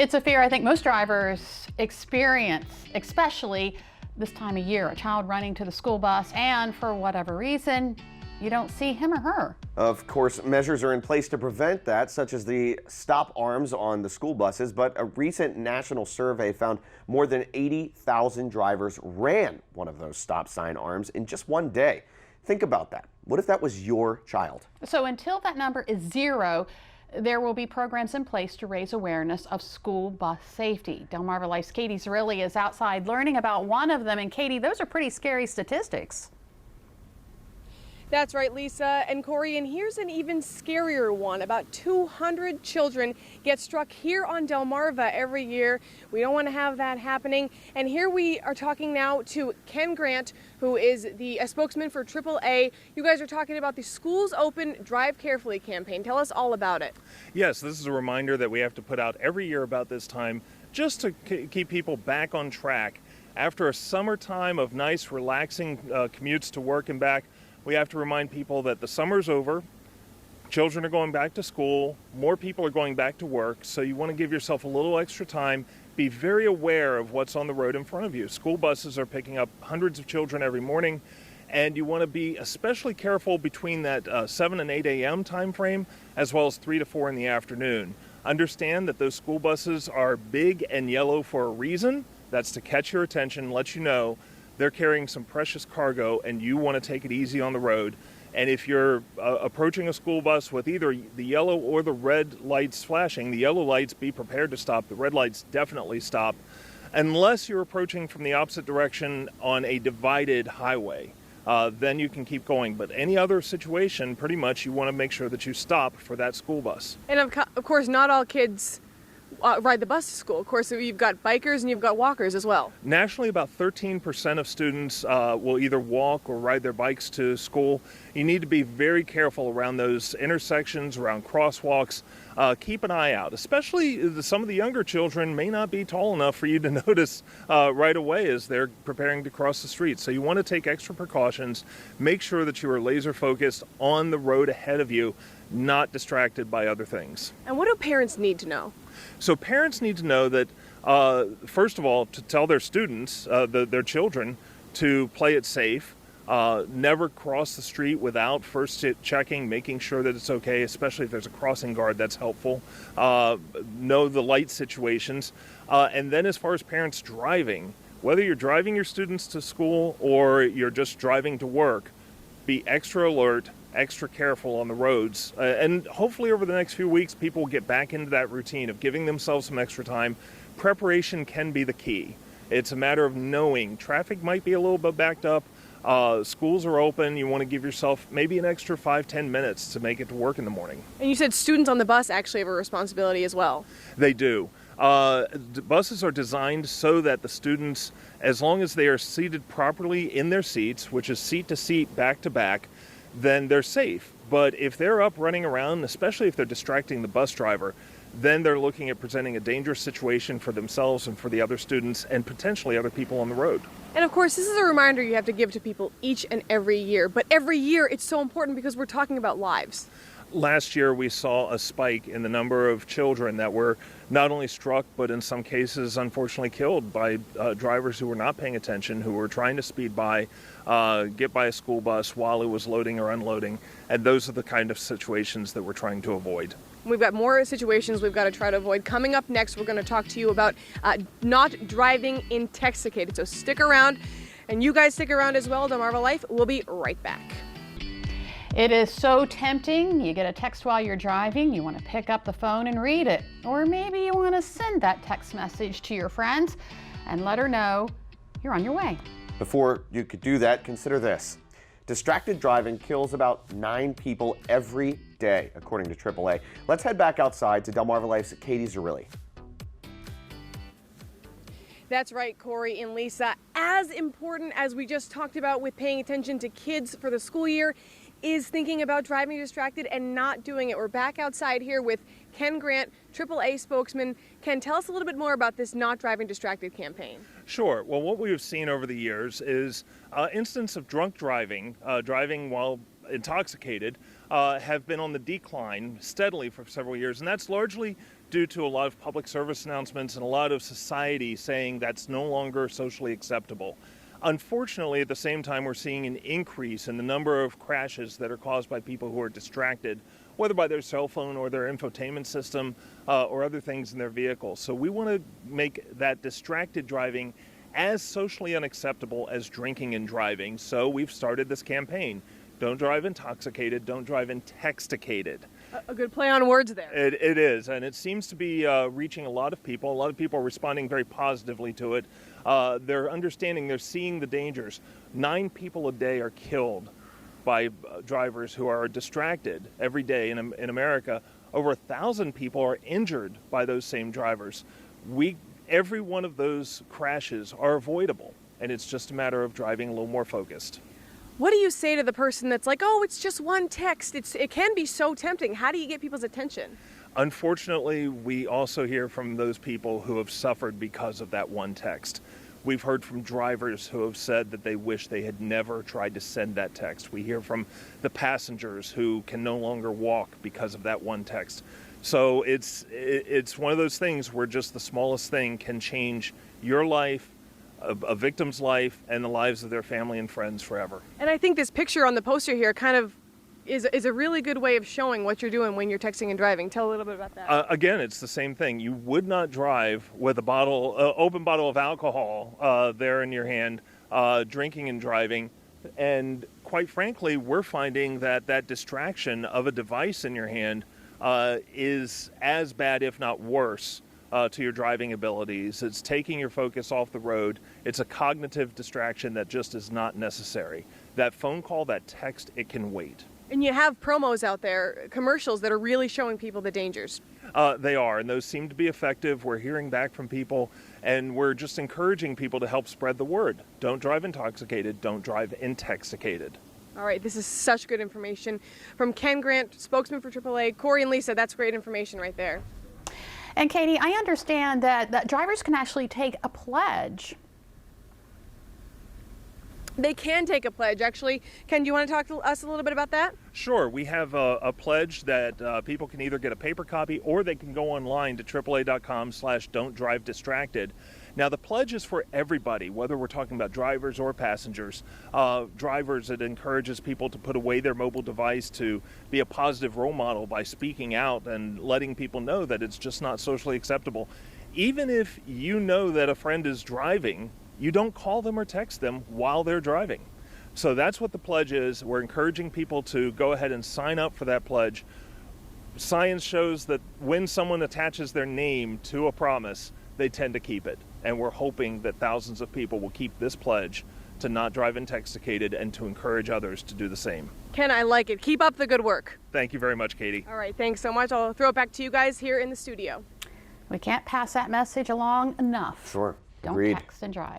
It's a fear I think most drivers experience, especially this time of year. A child running to the school bus and for whatever reason, you don't see him or her. Of course, measures are in place to prevent that, such as the stop arms on the school buses, but a recent national survey found more than 80,000 drivers ran one of those stop sign arms in just one day. Think about that. What if that was your child? So until that number is zero, there will be programs in place to raise awareness of school bus safety. Delmarva Life's Katie Zerilli is outside learning about one of them. And Katie, those are pretty scary statistics. That's right, Lisa and Corey, and here's an even scarier one. About 200 children get struck here on Delmarva every year. We don't want to have that happening. And here we are talking now to Ken Grant, who is a spokesman for AAA. You guys are talking about the Schools Open Drive Carefully campaign. Tell us all about it. Yes, this is a reminder that we have to put out every year about this time just to keep people back on track. After a summertime of nice, relaxing commutes to work and back, we have to remind people that the summer's over, children are going back to school, more people are going back to work, so you want to give yourself a little extra time. Be very aware of what's on the road in front of you. School buses are picking up hundreds of children every morning, and you want to be especially careful between that 7 and 8 a.m. time frame, as well as 3 to 4 in the afternoon. Understand that those school buses are big and yellow for a reason. That's to catch your attention, let you know they're carrying some precious cargo and you want to take it easy on the road. And if you're approaching a school bus with either the yellow or the red lights flashing, the yellow lights, be prepared to stop. The red lights, definitely stop. Unless you're approaching from the opposite direction on a divided highway, then you can keep going. But any other situation, pretty much, you want to make sure that you stop for that school bus. And of course, not all kids ride the bus to school. Of course, so you've got bikers and you've got walkers as well. Nationally, about 13% of students will either walk or ride their bikes to school. You need to be very careful around those intersections, around crosswalks. Keep an eye out, especially some of the younger children may not be tall enough for you to notice right away as they're preparing to cross the street. So you want to take extra precautions. Make sure that you are laser focused on the road ahead of you, not distracted by other things. And what do parents need to know? So parents need to know that, first of all, to tell their students, their children, to play it safe. Never cross the street without first checking, making sure that it's okay, especially if there's a crossing guard, that's helpful. Know the light situations. And then as far as parents driving, whether you're driving your students to school or you're just driving to work, be extra alert, extra careful on the roads, and hopefully over the next few weeks people will get back into that routine of giving themselves some extra time. Preparation can be the key. It's a matter of knowing traffic might be a little bit backed up. Schools are open. You want to give yourself maybe an extra 5-10 minutes to make it to work in the morning. And you said students on the bus actually have a responsibility as well. They do. The buses are designed so that the students, as long as they are seated properly in their seats, which is seat to seat, back to back, then they're safe. But if they're up running around, especially if they're distracting the bus driver, then they're looking at presenting a dangerous situation for themselves and for the other students and potentially other people on the road. And of course, this is a reminder you have to give to people each and every year. But every year it's so important because we're talking about lives. Last year we saw a spike in the number of children that were not only struck, but in some cases unfortunately killed by drivers who were not paying attention, who were trying to speed by, get by a school bus while it was loading or unloading. And those are the kind of situations that we're trying to avoid. We've got more situations we've got to try to avoid. Coming up next, we're going to talk to you about not driving intoxicated. So stick around, and you guys stick around as well. Delmarva Life, we'll be right back. It is so tempting. You get a text while you're driving, you want to pick up the phone and read it. Or maybe you want to send that text message to your friends and let her know you're on your way. Before you could do that, consider this. Distracted driving kills about 9 people every day, according to AAA. Let's head back outside to Delmarva Life's Katie Zerilli. That's right, Corey and Lisa. As important as we just talked about with paying attention to kids for the school year is thinking about driving distracted and not doing it. We're back outside here with Ken Grant, AAA spokesman. Ken, tell us a little bit more about this Not Driving Distracted campaign. Sure. Well, what we've seen over the years is instances of drunk driving, driving while intoxicated, have been on the decline steadily for several years, and that's largely due to a lot of public service announcements and a lot of society saying that's no longer socially acceptable. Unfortunately, at the same time, we're seeing an increase in the number of crashes that are caused by people who are distracted, whether by their cell phone or their infotainment system or other things in their vehicle. So we want to make that distracted driving as socially unacceptable as drinking and driving. So we've started this campaign. Don't drive intoxicated, don't drive intexticated. A good play on words there. It is, and it seems to be reaching a lot of people. A lot of people are responding very positively to it. They're understanding, they're seeing the dangers. 9 people a day are killed by drivers who are distracted every day in America. Over 1,000 people are injured by those same drivers. Every one of those crashes are avoidable, and it's just a matter of driving a little more focused. What do you say to the person that's like, oh, it's just one text? It can be so tempting. How do you get people's attention? Unfortunately, we also hear from those people who have suffered because of that one text. We've heard from drivers who have said that they wish they had never tried to send that text. We hear from the passengers who can no longer walk because of that one text. So it's one of those things where just the smallest thing can change your life, a victim's life, and the lives of their family and friends forever. And I think this picture on the poster here kind of is a really good way of showing what you're doing when you're texting and driving. Tell a little bit about that. Again, it's the same thing. You would not drive with a open bottle of alcohol there in your hand, drinking and driving. And quite frankly, we're finding that distraction of a device in your hand is as bad, if not worse, to your driving abilities. It's taking your focus off the road. It's a cognitive distraction that just is not necessary. That phone call, that text, it can wait. And you have promos out there, commercials that are really showing people the dangers. They are, and those seem to be effective. We're hearing back from people, and we're just encouraging people to help spread the word. Don't drive intoxicated. Don't drive intexticated. All right, this is such good information. From Ken Grant, spokesman for AAA, Corey and Lisa, that's great information right there. And Katie, I understand that drivers can actually take a pledge. They can take a pledge, actually. Ken, do you want to talk to us a little bit about that? Sure. We have a pledge that people can either get a paper copy or they can go online to AAA.com/don'tdrive-distracted. Now, the pledge is for everybody, whether we're talking about drivers or passengers. Drivers, it encourages people to put away their mobile device, to be a positive role model by speaking out and letting people know that it's just not socially acceptable. Even if you know that a friend is driving, you don't call them or text them while they're driving. So that's what the pledge is. We're encouraging people to go ahead and sign up for that pledge. Science shows that when someone attaches their name to a promise, they tend to keep it. And we're hoping that thousands of people will keep this pledge to not drive intoxicated and to encourage others to do the same. Ken, I like it. Keep up the good work. Thank you very much, Katie. All right, thanks so much. I'll throw it back to you guys here in the studio. We can't pass that message along enough. Sure. Don't Agreed. text and drive.